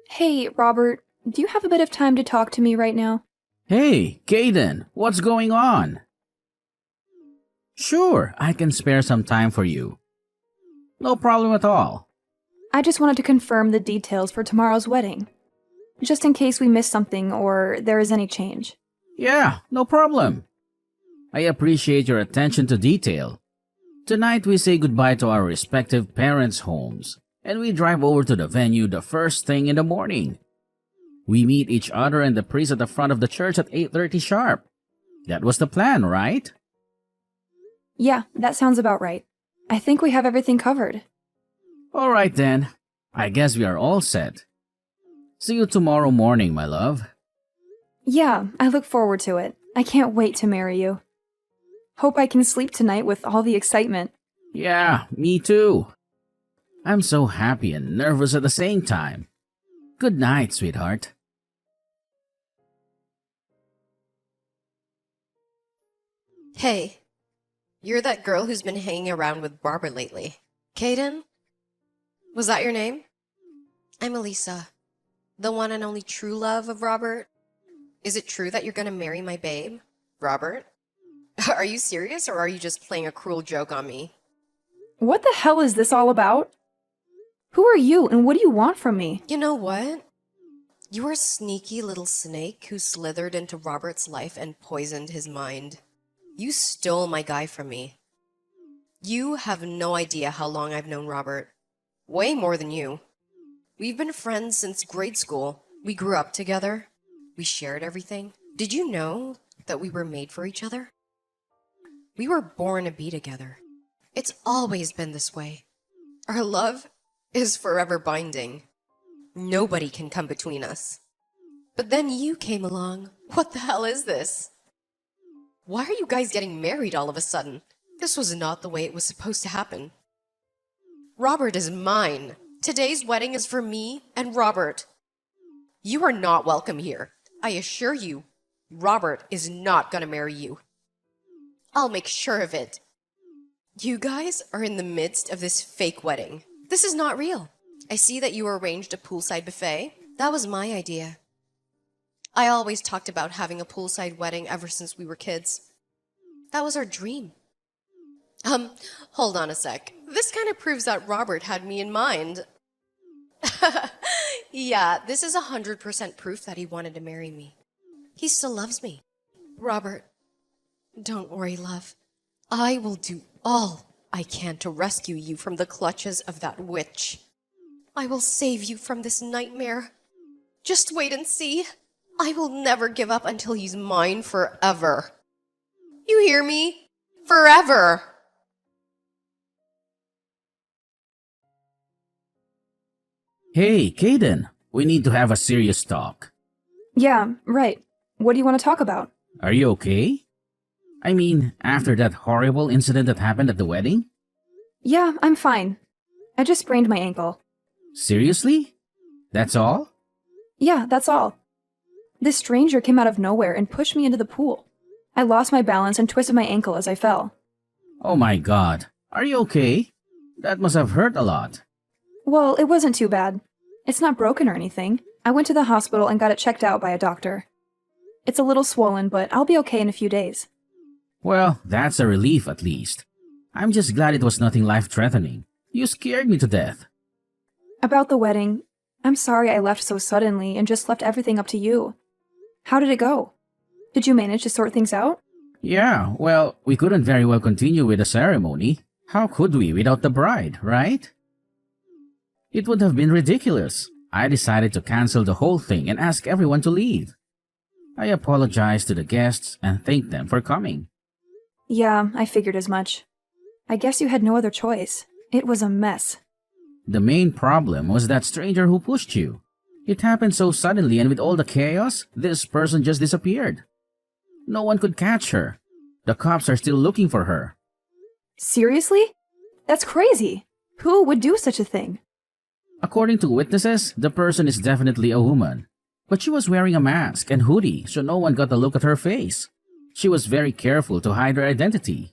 Hey, Robert, do you have a bit of time to talk to me right now? Hey, Caden, what's going on? Sure, I can spare some time for you. No problem at all. I just wanted to confirm the details for tomorrow's wedding, just in case we miss something or there is any change. Yeah, no problem. I appreciate your attention to detail. Tonight we say goodbye to our respective parents' homes, and we drive over to the venue the first thing in the morning. We meet each other and the priest at the front of the church at 8:30 sharp. That was the plan, right? Yeah, that sounds about right. I think we have everything covered. All right then. I guess we are all set. See you tomorrow morning, my love. Yeah, I look forward to it. I can't wait to marry you. Hope I can sleep tonight with all the excitement. Yeah, me too. I'm so happy and nervous at the same time. Good night, sweetheart. Hey, you're that girl who's been hanging around with Barbara lately. Kaden? Was that your name? I'm Elisa, the one and only true love of Robert. Is it true that you're gonna marry my babe, Robert? Are you serious or are you just playing a cruel joke on me? What the hell is this all about? Who are you and what do you want from me? You know what? You are a sneaky little snake who slithered into Robert's life and poisoned his mind. You stole my guy from me. You have no idea how long I've known Robert. Way more than you. We've been friends since grade school. We grew up together. We shared everything. Did you know that we were made for each other? We were born to be together. It's always been this way. Our love is forever binding. Nobody can come between us. But then you came along. What the hell is this? Why are you guys getting married all of a sudden? This was not the way it was supposed to happen. Robert is mine. Today's wedding is for me and Robert. You are not welcome here. I assure you, Robert is not gonna marry you. I'll make sure of it. You guys are in the midst of this fake wedding. This is not real. I see that you arranged a poolside buffet. That was my idea. I always talked about having a poolside wedding ever since we were kids. That was our dream. Hold on a sec. This kind of proves that Robert had me in mind. Yeah, this is 100% proof that he wanted to marry me. He still loves me. Robert, don't worry, love. I will do all I can to rescue you from the clutches of that witch. I will save you from this nightmare. Just wait and see. I will never give up until he's mine forever. You hear me? Forever! Hey, Caden, we need to have a serious talk. Yeah, right. What do you want to talk about? Are you okay? I mean, after that horrible incident that happened at the wedding? Yeah, I'm fine. I just sprained my ankle. Seriously? That's all? Yeah, that's all. This stranger came out of nowhere and pushed me into the pool. I lost my balance and twisted my ankle as I fell. Oh my god, are you okay? That must have hurt a lot. Well, it wasn't too bad. It's not broken or anything. I went to the hospital and got it checked out by a doctor. It's a little swollen, but I'll be okay in a few days. Well, that's a relief at least. I'm just glad it was nothing life-threatening. You scared me to death. About the wedding, I'm sorry I left so suddenly and just left everything up to you. How did it go? Did you manage to sort things out? Yeah, well, we couldn't very well continue with the ceremony. How could we without the bride, right? It would have been ridiculous. I decided to cancel the whole thing and ask everyone to leave. I apologized to the guests and thanked them for coming. Yeah, I figured as much. I guess you had no other choice. It was a mess. The main problem was that stranger who pushed you. It happened so suddenly, and with all the chaos, this person just disappeared. No one could catch her. The cops are still looking for her. Seriously? That's crazy. Who would do such a thing? According to witnesses, the person is definitely a woman. But she was wearing a mask and hoodie, so no one got a look at her face. She was very careful to hide her identity.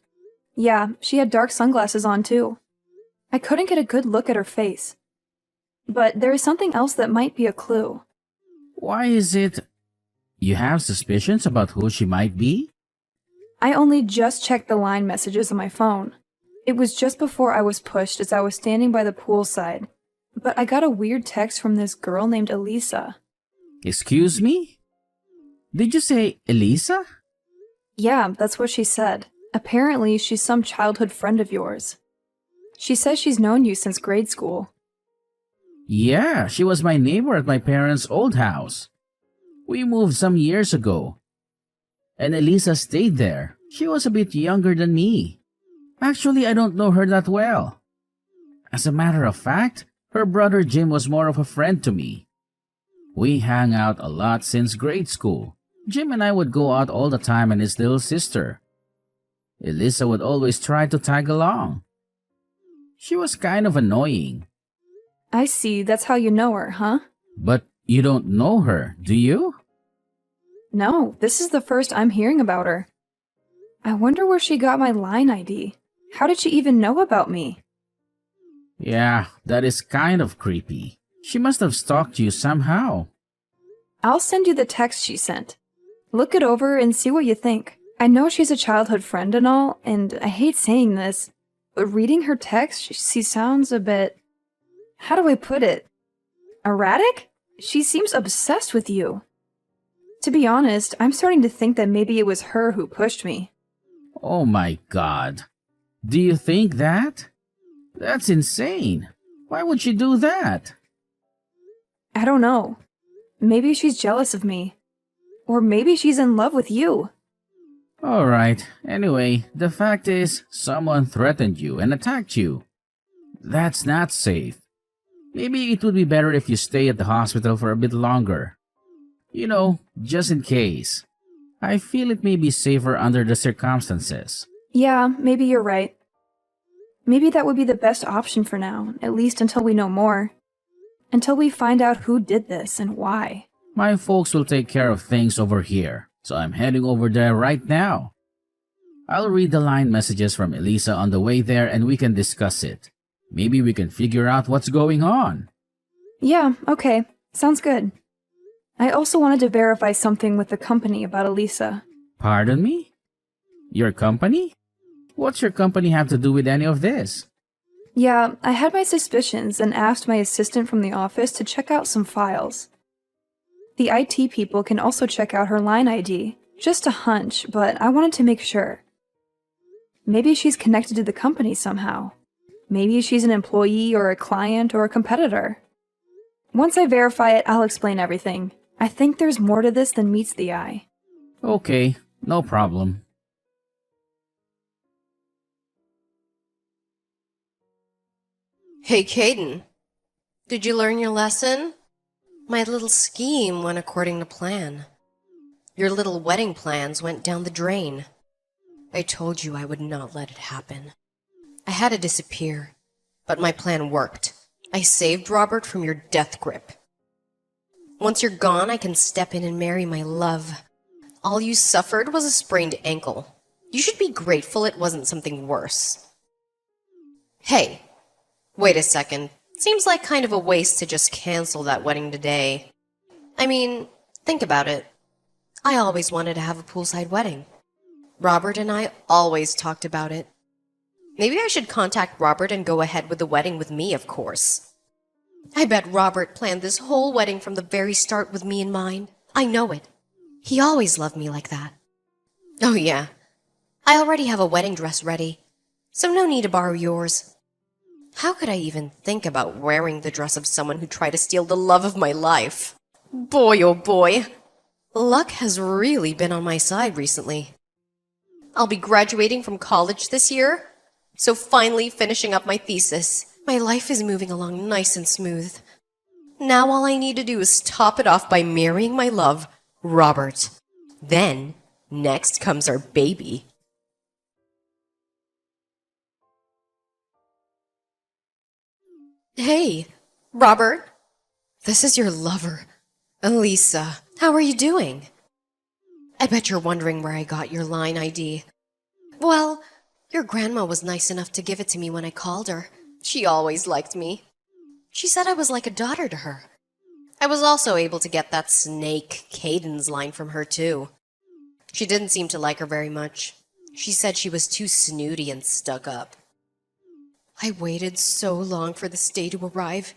Yeah, she had dark sunglasses on too. I couldn't get a good look at her face. But there is something else that might be a clue. Why is it you have suspicions about who she might be? I only just checked the line messages on my phone. It was just before I was pushed as I was standing by the poolside. But I got a weird text from this girl named Elisa. Excuse me? Did you say Elisa? Yeah, that's what she said. Apparently, she's some childhood friend of yours. She says she's known you since grade school. Yeah, she was my neighbor at my parents' old house. We moved some years ago. And Elisa stayed there. She was a bit younger than me. Actually, I don't know her that well. As a matter of fact, her brother Jim was more of a friend to me. We hung out a lot since grade school. Jim and I would go out all the time, and his little sister. Elisa would always try to tag along. She was kind of annoying. I see, that's how you know her, huh? But you don't know her, do you? No, this is the first I'm hearing about her. I wonder where she got my line ID. How did she even know about me? Yeah, that is kind of creepy. She must have stalked you somehow. I'll send you the text she sent. Look it over and see what you think. I know she's a childhood friend and all, and I hate saying this, but reading her text, she sounds a bit... How do I put it? Erratic? She seems obsessed with you. To be honest, I'm starting to think that maybe it was her who pushed me. Oh my god. Do you think that? That's insane. Why would she do that? I don't know. Maybe she's jealous of me. Or maybe she's in love with you. Alright, anyway, the fact is, someone threatened you and attacked you. That's not safe. Maybe it would be better if you stay at the hospital for a bit longer. You know, just in case. I feel it may be safer under the circumstances. Yeah, maybe you're right. Maybe that would be the best option for now, at least until we know more. Until we find out who did this and why. My folks will take care of things over here, so I'm heading over there right now. I'll read the line messages from Elisa on the way there and we can discuss it. Maybe we can figure out what's going on. Yeah, okay. Sounds good. I also wanted to verify something with the company about Elisa. Pardon me? Your company? What's your company have to do with any of this? Yeah, I had my suspicions and asked my assistant from the office to check out some files. The IT people can also check out her line ID. Just a hunch, but I wanted to make sure. Maybe she's connected to the company somehow. Maybe she's an employee or a client or a competitor. Once I verify it, I'll explain everything. I think there's more to this than meets the eye. Okay, no problem. Hey, Caden. Did you learn your lesson? My little scheme went according to plan. Your little wedding plans went down the drain. I told you I would not let it happen. I had to disappear, but my plan worked. I saved Robert from your death grip. Once you're gone, I can step in and marry my love. All you suffered was a sprained ankle. You should be grateful it wasn't something worse. Hey, wait a second. Seems like kind of a waste to just cancel that wedding today. I mean, think about it. I always wanted to have a poolside wedding. Robert and I always talked about it. Maybe I should contact Robert and go ahead with the wedding with me, of course. I bet Robert planned this whole wedding from the very start with me in mind. I know it. He always loved me like that. Oh yeah, I already have a wedding dress ready, so no need to borrow yours. How could I even think about wearing the dress of someone who tried to steal the love of my life? Boy, oh boy. Luck has really been on my side recently. I'll be graduating from college this year, so finally finishing up my thesis. My life is moving along nice and smooth. Now all I need to do is top it off by marrying my love, Robert. Then, next comes our baby. Hey, Robert. This is your lover, Elisa. How are you doing? I bet you're wondering where I got your line ID. Well, your grandma was nice enough to give it to me when I called her. She always liked me. She said I was like a daughter to her. I was also able to get that snake Caden's line from her, too. She didn't seem to like her very much. She said she was too snooty and stuck up. I waited so long for this day to arrive.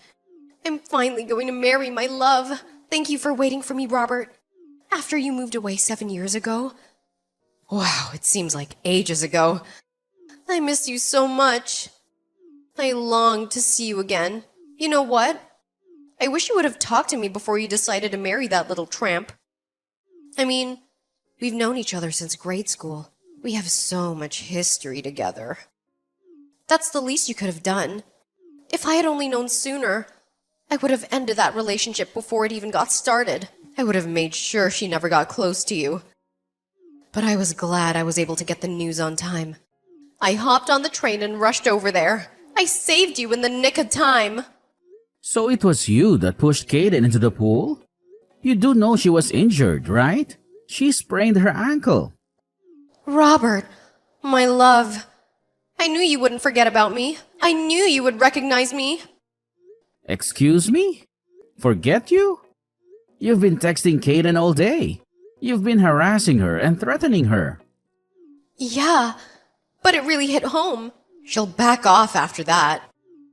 I'm finally going to marry my love. Thank you for waiting for me, Robert. After you moved away 7 years ago. Wow, it seems like ages ago. I miss you so much. I long to see you again. You know what? I wish you would have talked to me before you decided to marry that little tramp. I mean, we've known each other since grade school. We have so much history together. That's the least you could have done. If I had only known sooner, I would have ended that relationship before it even got started. I would have made sure she never got close to you. But I was glad I was able to get the news on time. I hopped on the train and rushed over there. I saved you in the nick of time. So it was you that pushed Kaden into the pool? You do know she was injured, right? She sprained her ankle. Robert, my love. I knew you wouldn't forget about me. I knew you would recognize me. Excuse me? Forget you? You've been texting Kaden all day. You've been harassing her and threatening her. Yeah, but it really hit home. She'll back off after that.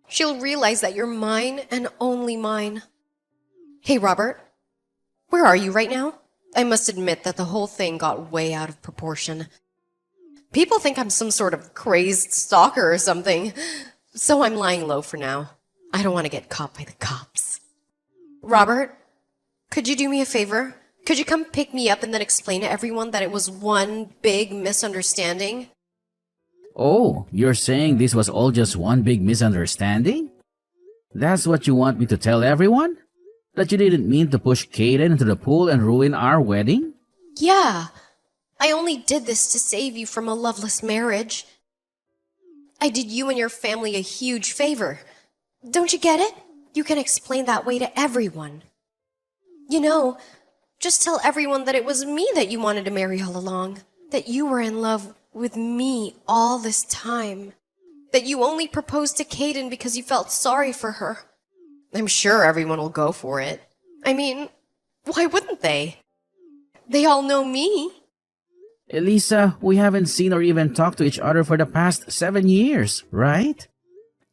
She'll realize that you're mine and only mine. Hey, Robert. Where are you right now? I must admit that the whole thing got way out of proportion. People think I'm some sort of crazed stalker or something, so I'm lying low for now. I don't want to get caught by the cops. Robert, could you do me a favor? Could you come pick me up and then explain to everyone that it was one big misunderstanding? Oh, you're saying this was all just one big misunderstanding? That's what you want me to tell everyone? That you didn't mean to push Kaden into the pool and ruin our wedding? Yeah. I only did this to save you from a loveless marriage. I did you and your family a huge favor. Don't you get it? You can explain that way to everyone. You know, just tell everyone that it was me that you wanted to marry all along. That you were in love with me all this time. That you only proposed to Kaden because you felt sorry for her. I'm sure everyone will go for it. I mean, why wouldn't they? They all know me. Elisa, we haven't seen or even talked to each other for the past 7 years, right?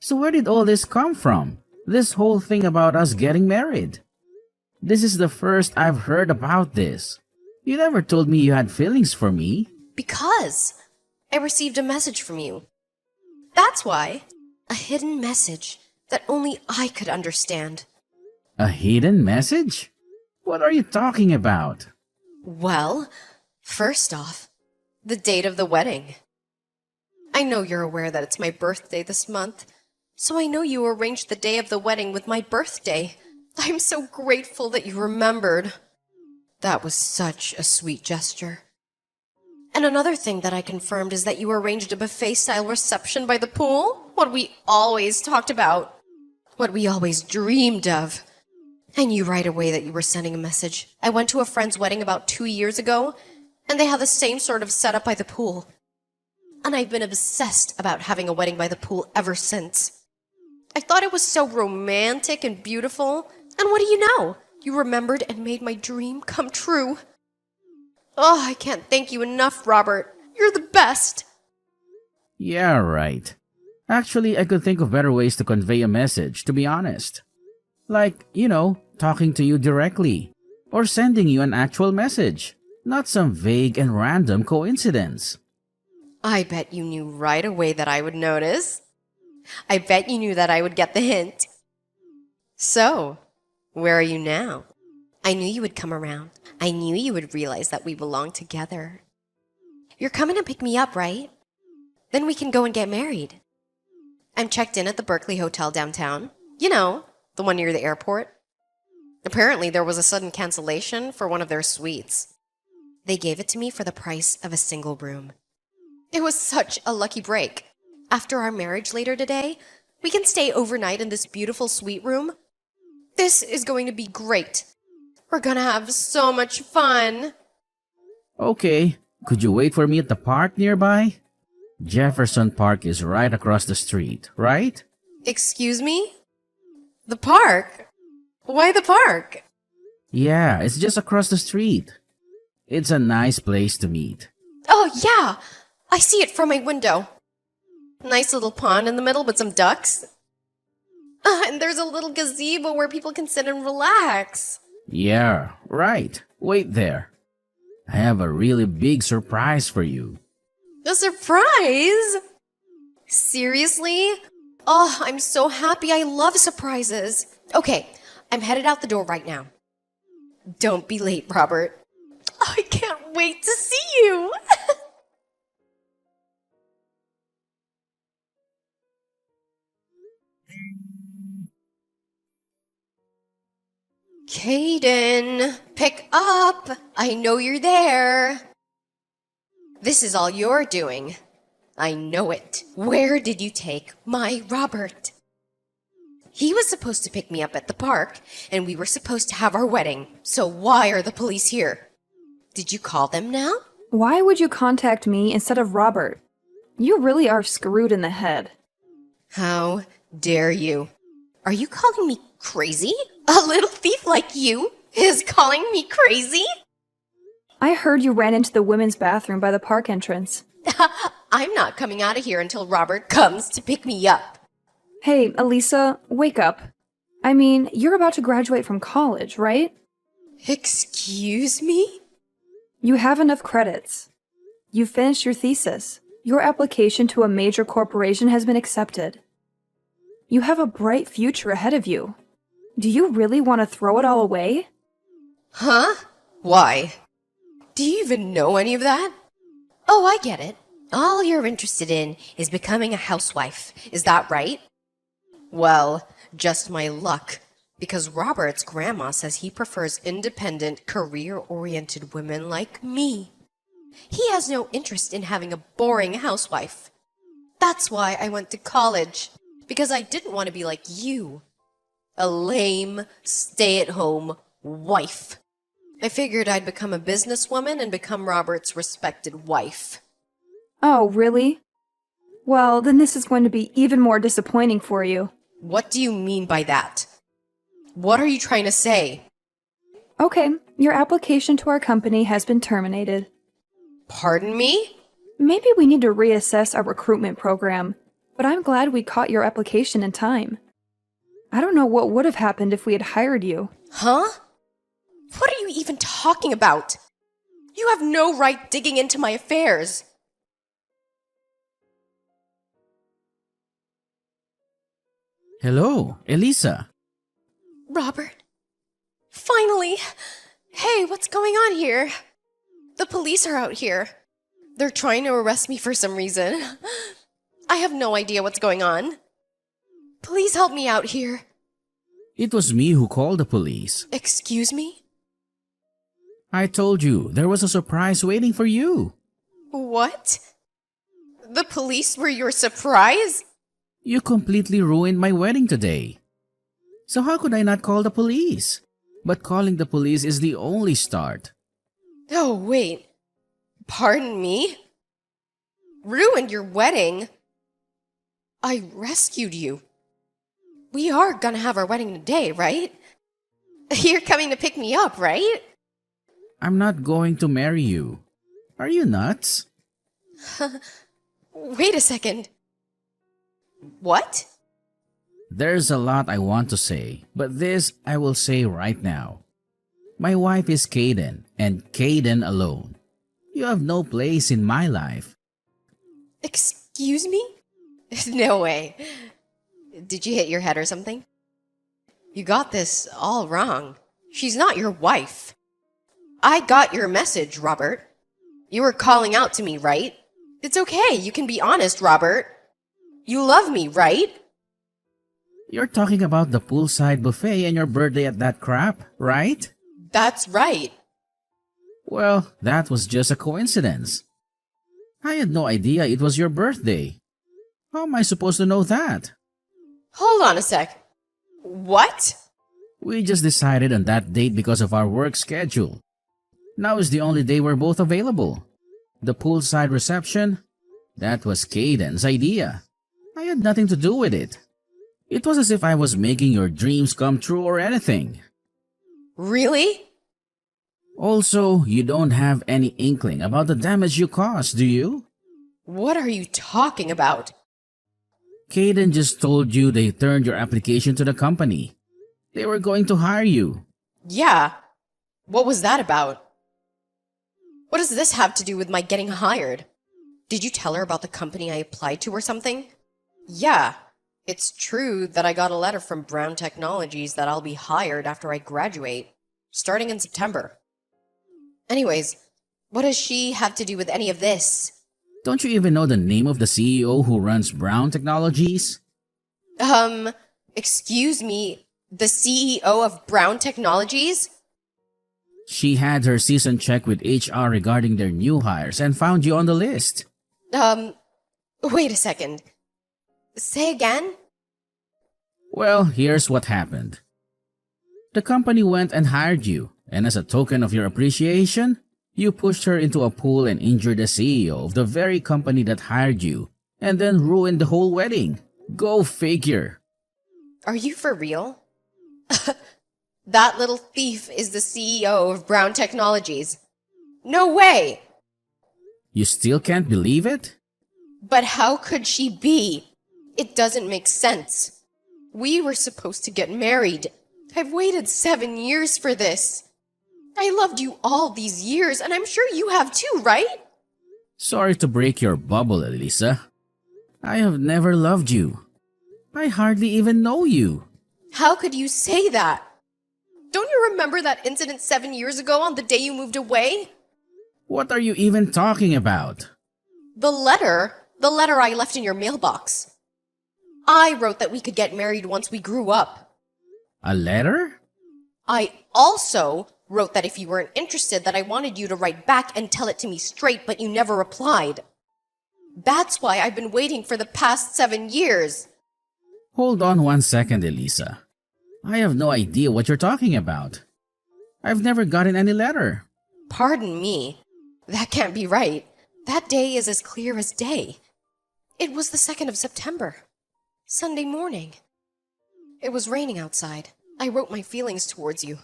So where did all this come from? This whole thing about us getting married? This is the first I've heard about this. You never told me you had feelings for me. Because I received a message from you. That's why. A hidden message that only I could understand. A hidden message? What are you talking about? Well, first off, the date of the wedding. I know you're aware that it's my birthday this month, so I know you arranged the day of the wedding with my birthday. I'm so grateful that you remembered. That was such a sweet gesture. And another thing that I confirmed is that you arranged a buffet-style reception by the pool. What we always talked about. What we always dreamed of. I knew right away that you were sending a message. I went to a friend's wedding about 2 years ago, and they had the same sort of setup by the pool. And I've been obsessed about having a wedding by the pool ever since. I thought it was so romantic and beautiful. And what do you know? You remembered and made my dream come true. Oh, I can't thank you enough, Robert. You're the best. Yeah, right. Actually, I could think of better ways to convey a message, to be honest. Like, talking to you directly. Or sending you an actual message. Not some vague and random coincidence. I bet you knew right away that I would notice. I bet you knew that I would get the hint. So, where are you now? I knew you would come around. I knew you would realize that we belong together. You're coming to pick me up, right? Then we can go and get married. I'm checked in at the Berkeley Hotel downtown. You know, the one near the airport. Apparently, there was a sudden cancellation for one of their suites. They gave it to me for the price of a single room. It was such a lucky break. After our marriage later today, we can stay overnight in this beautiful suite room. This is going to be great. We're gonna have so much fun. Okay, could you wait for me at the park nearby? Jefferson Park is right across the street, right? Excuse me? The park? Why the park? Yeah, it's just across the street. It's a nice place to meet. Oh, yeah! I see it from my window. Nice little pond in the middle with some ducks. And there's a little gazebo where people can sit and relax. Yeah, right. Wait there. I have a really big surprise for you. A surprise? Seriously? Oh, I'm so happy. I love surprises. Okay, I'm headed out the door right now. Don't be late, Robert. Oh, I can't wait to see you. Caden, pick up. I know you're there. This is all you're doing. I know it. Where did you take my Robert? He was supposed to pick me up at the park, and we were supposed to have our wedding. So why are the police here? Did you call them now? Why would you contact me instead of Robert? You really are screwed in the head. How dare you? Are you calling me crazy? A little thief like you is calling me crazy? I heard you ran into the women's bathroom by the park entrance. I'm not coming out of here until Robert comes to pick me up. Hey, Elisa, wake up. I mean, you're about to graduate from college, right? Excuse me? You have enough credits. You finished your thesis. Your application to a major corporation has been accepted. You have a bright future ahead of you. Do you really want to throw it all away? Huh? Why? Do you even know any of that? Oh, I get it. All you're interested in is becoming a housewife. Is that right? Well, just my luck. Because Robert's grandma says he prefers independent, career-oriented women like me. He has no interest in having a boring housewife. That's why I went to college. Because I didn't want to be like you. A lame, stay-at-home wife. I figured I'd become a businesswoman and become Robert's respected wife. Oh, really? Well, then this is going to be even more disappointing for you. What do you mean by that? What are you trying to say? Okay, your application to our company has been terminated. Pardon me? Maybe we need to reassess our recruitment program, but I'm glad we caught your application in time. I don't know what would have happened if we had hired you. Huh? What are you even talking about? You have no right digging into my affairs. Hello, Elisa. Robert. Finally. Hey, what's going on here? The police are out here. They're trying to arrest me for some reason. I have no idea what's going on. Please help me out here. It was me who called the police. Excuse me? I told you there was a surprise waiting for you. What? The police were your surprise? You completely ruined my wedding today. So how could I not call the police? But calling the police is the only start. Oh, wait. Pardon me? Ruined your wedding? I rescued you. We are gonna have our wedding today, right? You're coming to pick me up, right? I'm not going to marry you. Are you nuts? Wait a second. What? There's a lot I want to say, but this I will say right now. My wife is Caden, and Caden alone. You have no place in my life. Excuse me? No way. Did you hit your head or something? You got this all wrong. She's not your wife. I got your message, Robert. You were calling out to me, right? It's okay. You can be honest, Robert. You love me, right? You're talking about the poolside buffet and your birthday at that crap, right? That's right. Well, that was just a coincidence. I had no idea it was your birthday. How am I supposed to know that? Hold on a sec. What? We just decided on that date because of our work schedule. Now is the only day we're both available. The poolside reception? That was Caden's idea. I had nothing to do with it. It was as if I was making your dreams come true or anything. Really? Also, you don't have any inkling about the damage you caused, do you? What are you talking about? Caden just told you they turned your application to the company. They were going to hire you. Yeah. What was that about? What does this have to do with my getting hired? Did you tell her about the company I applied to or something? Yeah. It's true that I got a letter from Brown Technologies that I'll be hired after I graduate, starting in September. Anyways, what does she have to do with any of this? Don't you even know the name of the CEO who runs Brown Technologies? Excuse me, the CEO of Brown Technologies? She had her season check with HR regarding their new hires and found you on the list. Wait a second. Say again? Well, here's what happened. The company went and hired you, and as a token of your appreciation, you pushed her into a pool and injured the CEO of the very company that hired you, and then ruined the whole wedding. Go figure. Are you for real? That little thief is the CEO of Brown Technologies. No way! You still can't believe it? But how could she be? It doesn't make sense. We were supposed to get married. I've waited 7 years for this. I loved you all these years, and I'm sure you have too, right? Sorry to break your bubble, Elisa. I have never loved you. I hardly even know you. How could you say that? Don't you remember that incident 7 years ago on the day you moved away? What are you even talking about? The letter I left in your mailbox. I wrote that we could get married once we grew up. A letter? I also wrote that if you weren't interested, that I wanted you to write back and tell it to me straight, but you never replied. That's why I've been waiting for the past 7 years. Hold on 1 second, Elisa. I have no idea what you're talking about. I've never gotten any letter. Pardon me. That can't be right. That day is as clear as day. It was the 2nd of September. Sunday morning. It was raining outside. I wrote my feelings towards you.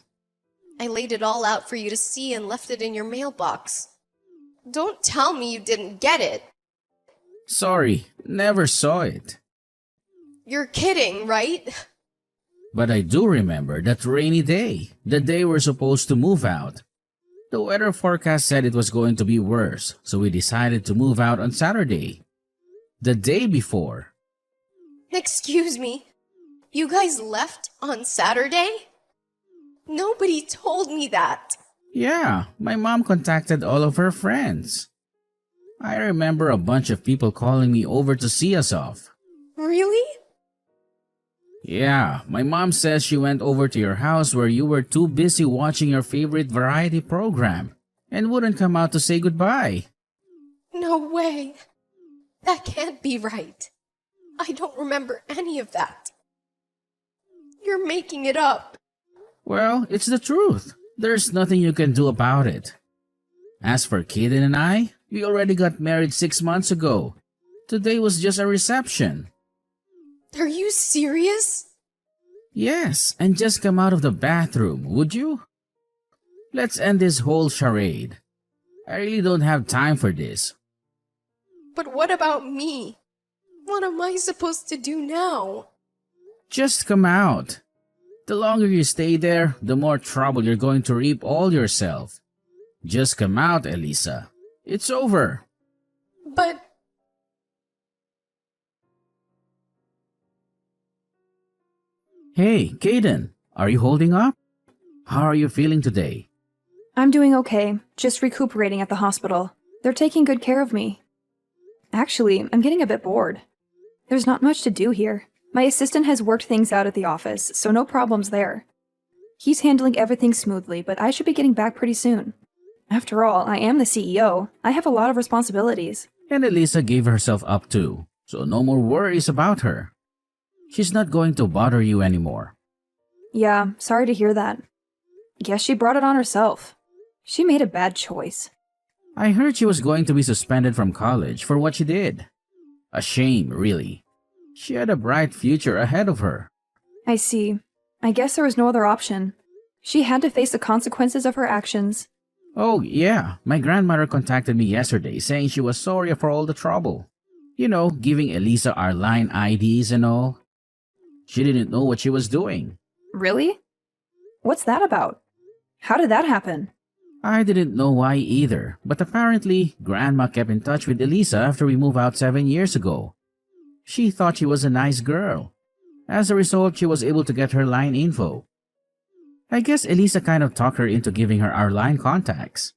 I laid it all out for you to see and left it in your mailbox. Don't tell me you didn't get it. Sorry, never saw it. You're kidding, right? But I do remember that rainy day, the day we're supposed to move out. The weather forecast said it was going to be worse, so we decided to move out on Saturday. The day before. Excuse me. You guys left on Saturday? Nobody told me that. Yeah, my mom contacted all of her friends. I remember a bunch of people calling me over to see us off. Really? Yeah, my mom says she went over to your house where you were too busy watching your favorite variety program and wouldn't come out to say goodbye. No way. That can't be right. I don't remember any of that. You're making it up. Well, it's the truth. There's nothing you can do about it. As for Kaden and I, we already got married 6 months ago. Today was just a reception. Are you serious? Yes, and just come out of the bathroom, would you? Let's end this whole charade. I really don't have time for this. But what about me? What am I supposed to do now? Just come out. The longer you stay there, the more trouble you're going to reap all yourself. Just come out, Elisa. It's over. But... Hey, Kaden, are you holding up? How are you feeling today? I'm doing okay, just recuperating at the hospital. They're taking good care of me. Actually, I'm getting a bit bored. There's not much to do here. My assistant has worked things out at the office, so no problems there. He's handling everything smoothly, but I should be getting back pretty soon. After all, I am the CEO. I have a lot of responsibilities. And Elisa gave herself up too, so no more worries about her. She's not going to bother you anymore. Yeah, sorry to hear that. Guess she brought it on herself. She made a bad choice. I heard she was going to be suspended from college for what she did. A shame, really. She had a bright future ahead of her. I see. I guess there was no other option. She had to face the consequences of her actions. Oh, yeah, my grandmother contacted me yesterday saying she was sorry for all the trouble. You know, giving Elisa our line IDs and all. She didn't know what she was doing. Really? What's that about? How did that happen? I didn't know why either, but apparently, Grandma kept in touch with Elisa after we moved out 7 years ago. She thought she was a nice girl. As a result, she was able to get her line info. I guess Elisa kind of talked her into giving her our line contacts.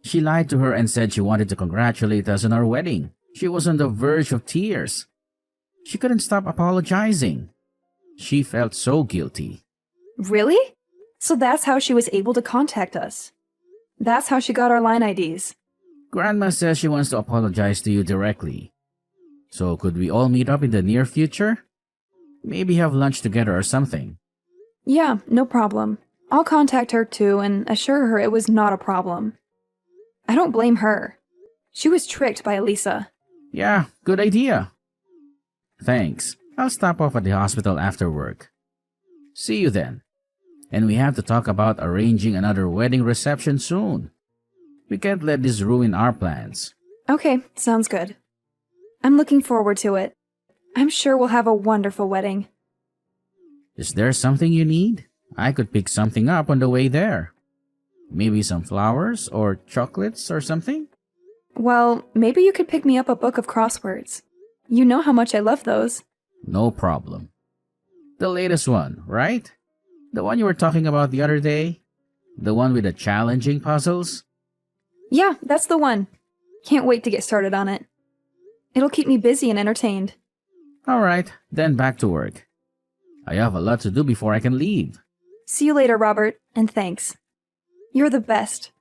She lied to her and said she wanted to congratulate us on our wedding. She was on the verge of tears. She couldn't stop apologizing. She felt so guilty. Really? So that's how she was able to contact us. That's how she got our line IDs. Grandma says she wants to apologize to you directly. So could we all meet up in the near future? Maybe have lunch together or something. Yeah, no problem. I'll contact her too and assure her it was not a problem. I don't blame her. She was tricked by Elisa. Yeah, good idea. Thanks. I'll stop off at the hospital after work. See you then. And we have to talk about arranging another wedding reception soon. We can't let this ruin our plans. Okay, sounds good. I'm looking forward to it. I'm sure we'll have a wonderful wedding. Is there something you need? I could pick something up on the way there. Maybe some flowers or chocolates or something? Well, maybe you could pick me up a book of crosswords. You know how much I love those. No problem. The latest one, right? The one you were talking about the other day? The one with the challenging puzzles? Yeah, that's the one. Can't wait to get started on it. It'll keep me busy and entertained. Alright, then back to work. I have a lot to do before I can leave. See you later, Robert, and thanks. You're the best.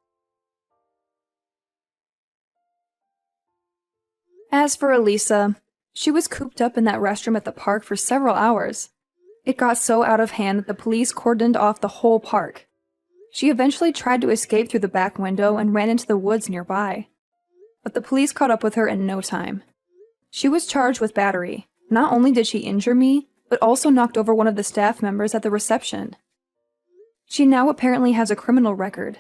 As for Elisa, she was cooped up in that restroom at the park for several hours. It got so out of hand that the police cordoned off the whole park. She eventually tried to escape through the back window and ran into the woods nearby. But the police caught up with her in no time. She was charged with battery. Not only did she injure me, but also knocked over one of the staff members at the reception. She now apparently has a criminal record.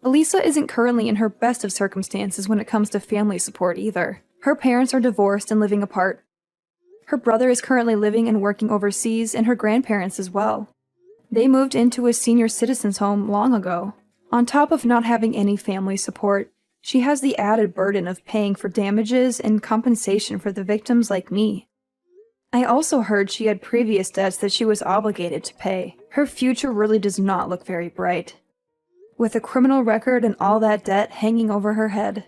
Elisa isn't currently in her best of circumstances when it comes to family support either. Her parents are divorced and living apart. Her brother is currently living and working overseas, and her grandparents as well. They moved into a senior citizens home long ago. On top of not having any family support, she has the added burden of paying for damages and compensation for the victims like me. I also heard she had previous debts that she was obligated to pay. Her future really does not look very bright. With a criminal record and all that debt hanging over her head,